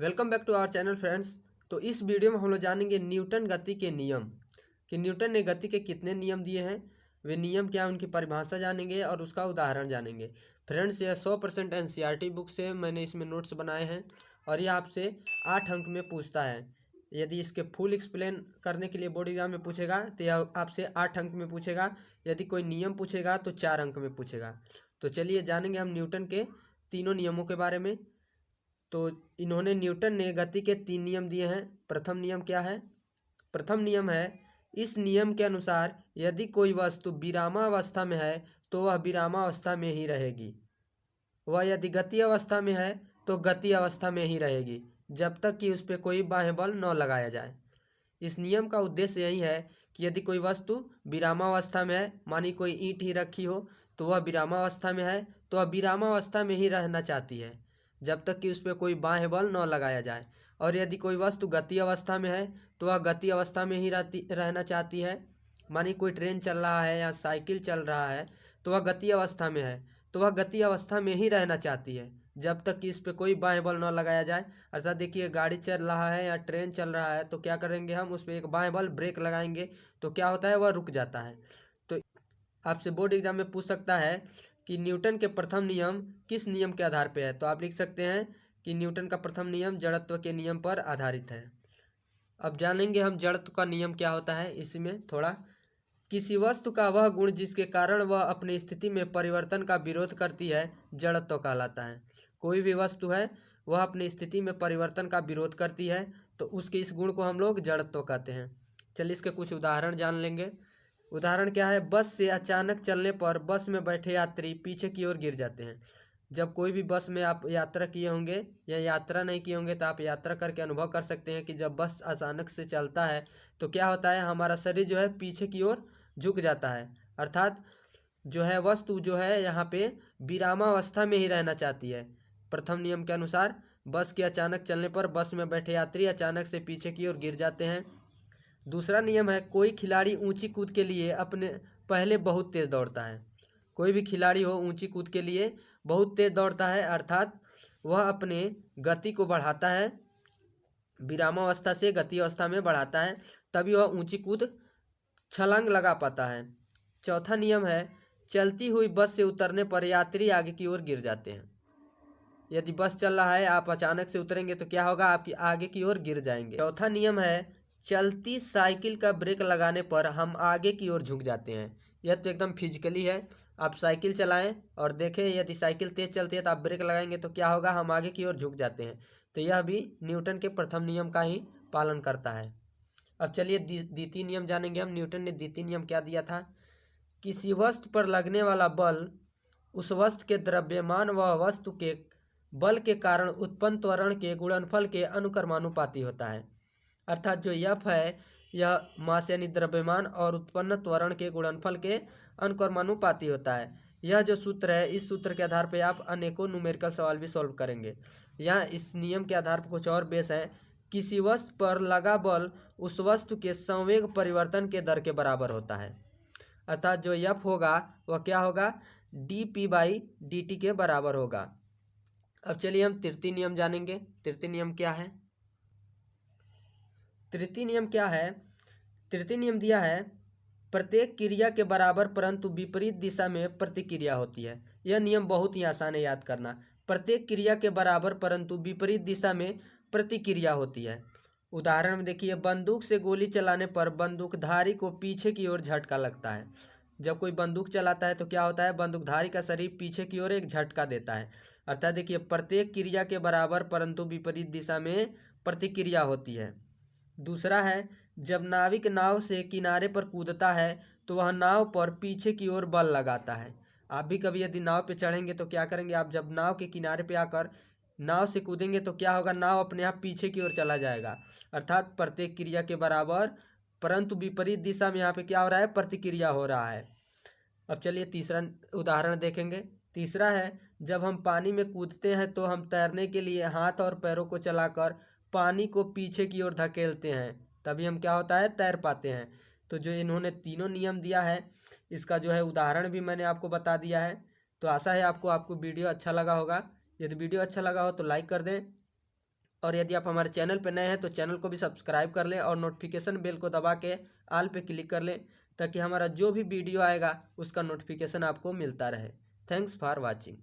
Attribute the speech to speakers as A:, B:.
A: Welcome back to our channel friends. तो इस video में हम लोग जानेंगे न्यूटन गति के नियम कि न्यूटन ने गति के कितने नियम दिए हैं, वे नियम क्या, उनकी परिभाषा जानेंगे और उसका उदाहरण जानेंगे। फ्रेंड्स, यह 100% एनसीईआरटी बुक से मैंने इसमें नोट्स बनाए हैं और यह आपसे 8 अंक में पूछता है। यदि इसके फुल एक्सप्लेन करने के लिए बोर्ड एग्जाम में पूछेगा तो यह आपसे 8 अंक में पूछेगा। यदि कोई नियम पूछेगा तो 4 अंक में पूछेगा। तो चलिए जानेंगे हम न्यूटन के तीनों नियमों के बारे में। तो न्यूटन ने गति के 3 नियम दिए हैं। प्रथम नियम क्या है? प्रथम नियम है, इस नियम के अनुसार यदि कोई वस्तु विरामावस्था में है तो वह विरामावस्था में ही रहेगी, वह यदि गति अवस्था में है तो गति अवस्था में ही रहेगी जब तक कि उस पर कोई बाह्य बल न लगाया जाए। इस नियम का उद्देश्य यही है कि यदि कोई वस्तु विरामावस्था में है, मानी कोई ईंट ही रखी हो, तो वह विरामावस्था में है तो वह विरामावस्था में ही रहना चाहती है जब तक कि उस पर कोई बाह्य बल न लगाया जाए। और यदि कोई वस्तु गति अवस्था में है तो वह गति अवस्था में ही रहना चाहती है। मानी कोई ट्रेन चल रहा है या साइकिल चल रहा है तो वह गति अवस्था में है तो वह गति अवस्था में ही रहना चाहती है जब तक कि इस पर कोई बाह्य बल न लगाया जाए। अर्थात देखिए, गाड़ी चल रहा है या ट्रेन चल रहा है तो क्या करेंगे, हम उस पर एक बाह्य बल ब्रेक लगाएंगे तो क्या होता है, वह रुक जाता है। तो आपसे बोर्ड एग्जाम में पूछ सकता है कि न्यूटन के प्रथम नियम किस नियम के आधार पर है, तो आप लिख सकते हैं कि न्यूटन का प्रथम नियम जड़त्व के नियम पर आधारित है। अब जानेंगे हम जड़त्व का नियम क्या होता है। इसमें थोड़ा, किसी वस्तु का वह गुण जिसके कारण वह अपनी स्थिति में परिवर्तन का विरोध करती है जड़त्व कहलाता है। कोई भी वस्तु है वह अपनी स्थिति में परिवर्तन का विरोध करती है तो उसके इस गुण को हम लोग जड़त्व कहते हैं। चलिए इसके कुछ उदाहरण जान लेंगे। उदाहरण क्या है, बस से अचानक चलने पर बस में बैठे यात्री पीछे की ओर गिर जाते हैं। जब कोई भी बस में आप यात्रा किए होंगे या यात्रा नहीं किए होंगे तो आप यात्रा करके अनुभव कर सकते हैं कि जब बस अचानक से चलता है तो क्या होता है, हमारा शरीर जो है पीछे की ओर झुक जाता है। अर्थात जो है वस्तु जो है यहाँ पे विरामावस्था में ही रहना चाहती है। प्रथम नियम के अनुसार बस के अचानक चलने पर बस में बैठे यात्री अचानक से पीछे की ओर गिर जाते हैं। दूसरा नियम है, कोई खिलाड़ी ऊंची कूद के लिए अपने पहले बहुत तेज दौड़ता है। कोई भी खिलाड़ी हो ऊंची कूद के लिए बहुत तेज दौड़ता है, अर्थात वह अपने गति को बढ़ाता है, विरामावस्था से गति अवस्था में बढ़ाता है, तभी वह ऊंची कूद छलांग लगा पाता है। चौथा नियम है, चलती हुई बस से उतरने पर यात्री आगे की ओर गिर जाते हैं। यदि बस चल रहा है, आप अचानक से उतरेंगे तो क्या होगा, आपकी आगे की ओर गिर जाएंगे। चौथा नियम है, चलती साइकिल का ब्रेक लगाने पर हम आगे की ओर झुक जाते हैं। यह तो एकदम फिजिकली है। आप साइकिल चलाएं और देखें, यदि साइकिल तेज चलती है तो आप ब्रेक लगाएंगे तो क्या होगा, हम आगे की ओर झुक जाते हैं। तो यह भी न्यूटन के प्रथम नियम का ही पालन करता है। अब चलिए द्वितीय नियम जानेंगे हम। न्यूटन ने द्वितीय नियम क्या दिया था, किसी वस्तु पर लगने वाला बल उस वस्तु के द्रव्यमान व वस्तु के बल के कारण उत्पन्न त्वरण के गुणनफल के अनुक्रमानुपाती होता है। अर्थात जो यफ है यह मास यानी द्रव्यमान और उत्पन्न त्वरण के गुणनफल के अनुक्रमानुपाती होता है। यह जो सूत्र है, इस सूत्र के आधार पर आप अनेकों न्यूमेरिकल सवाल भी सॉल्व करेंगे। यहाँ इस नियम के आधार पर कुछ और बेस है, किसी वस्तु पर लगा बल उस वस्तु के संवेग परिवर्तन के दर के बराबर होता है। अर्थात जो एफ होगा वह क्या होगा, D P by D T के बराबर होगा। अब चलिए हम तृतीय नियम जानेंगे। तृतीय नियम क्या है? तृतीय नियम क्या है? तृतीय नियम दिया है, प्रत्येक क्रिया के बराबर परंतु विपरीत दिशा में प्रतिक्रिया होती है। यह नियम बहुत ही आसान है याद करना। प्रत्येक क्रिया के बराबर परंतु विपरीत दिशा में प्रतिक्रिया होती है। उदाहरण में देखिए, बंदूक से गोली चलाने पर बंदूकधारी को पीछे की ओर झटका लगता है। जब कोई बंदूक चलाता है तो क्या होता है, बंदूकधारी का शरीर पीछे की ओर एक झटका देता है। अर्थात देखिए, प्रत्येक क्रिया के बराबर परंतु विपरीत दिशा में प्रतिक्रिया होती है। दूसरा है, जब नाविक नाव से किनारे पर कूदता है तो वह नाव पर पीछे की ओर बल लगाता है। आप भी कभी यदि नाव पे चढ़ेंगे तो क्या करेंगे, आप जब नाव के किनारे पे आकर नाव से कूदेंगे तो क्या होगा, नाव अपने आप पीछे की ओर चला जाएगा। अर्थात प्रत्येक क्रिया के बराबर परंतु विपरीत दिशा में यहाँ पे क्या हो रहा है, प्रतिक्रिया हो रहा है। अब चलिए तीसरा उदाहरण देखेंगे। तीसरा है, जब हम पानी में कूदते हैं तो हम तैरने के लिए हाथ और पैरों को चलाकर पानी को पीछे की ओर धकेलते हैं, तभी हम क्या होता है, तैर पाते हैं। तो जो इन्होंने तीनों नियम दिया है, इसका जो है उदाहरण भी मैंने आपको बता दिया है। तो आशा है आपको वीडियो अच्छा लगा होगा। यदि वीडियो अच्छा लगा हो तो लाइक कर दें और यदि आप हमारे चैनल पर नए हैं तो चैनल को भी सब्सक्राइब कर लें और नोटिफिकेशन बेल को दबा के ऑल पे क्लिक कर लें, ताकि हमारा जो भी वीडियो आएगा उसका नोटिफिकेशन आपको मिलता रहे। Thanks for watching.